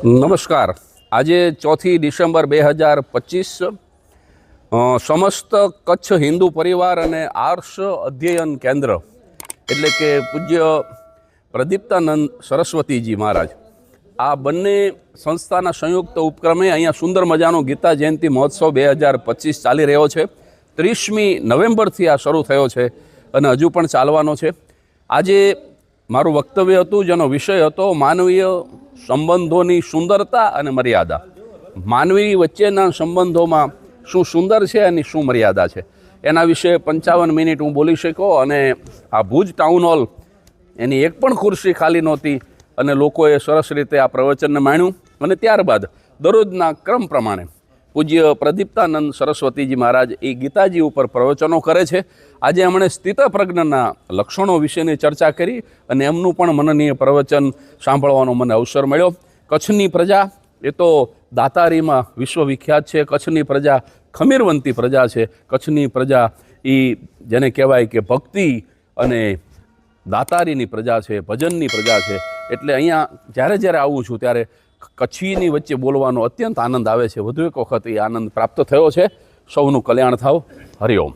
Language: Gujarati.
નમસ્કાર। આજે 4 ડિસેમ્બર 2025 સમસ્ત કચ્છ હિન્દુ પરિવાર અને આર્ષ અધ્યયન કેન્દ્ર એટલે કે પૂજ્ય પ્રદીપ્તાનંદ સરસ્વતીજી મહારાજ આ બંને સંસ્થાના સંયુક્ત ઉપક્રમે અહીંયા સુંદર મજાનો ગીતા જયંતિ મહોત્સવ 2025 ચાલી રહ્યો છે। 30મી નવેમ્બરથી આ શરૂ થયો છે અને હજુ પણ ચાલવાનો છે। આજે મારું વક્તવ્ય હતું જેનો વિષય હતો માનવીય સંબંધોની સુંદરતા અને મર્યાદા। માનવી વચ્ચેના સંબંધોમાં શું સુંદર છે અને શું મર્યાદા છે એના વિશે 55 મિનિટ હું બોલી શક્યો। અને આ ભુજ ટાઉન હોલ એની એક પણ ખુરશી ખાલી નહોતી અને લોકોએ સરસ રીતે આ પ્રવચનને માણ્યું। અને ત્યારબાદ દરરોજના ક્રમ પ્રમાણે પૂજ્ય પ્રદીપ્તાનંદ સરસ્વતીજી મહારાજ એ ગીતાજી ઉપર પ્રવચનો કરે છે। આજે એમણે સ્થિતપ્રજ્ઞના લક્ષણો વિશેની ચર્ચા કરી અને એમનું પણ મનનીય પ્રવચન સાંભળવાનો મને અવસર મળ્યો। કચ્છની પ્રજા એ તો દાતારીમાં વિશ્વવિખ્યાત છે। કચ્છની પ્રજા ખમીરવંતી પ્રજા છે। કચ્છની પ્રજા એ જેને કહેવાય કે ભક્તિ અને દાતારીની પ્રજા છે, ભજનની પ્રજા છે। એટલે અહીંયા જ્યારે જ્યારે આવું છું ત્યારે કચ્છીની વચ્ચે બોલવાનો અત્યંત આનંદ આવે છે। વધુ એક વખત એ આનંદ પ્રાપ્ત થયો છે। સૌનું કલ્યાણ થાવ। હરિઓમ।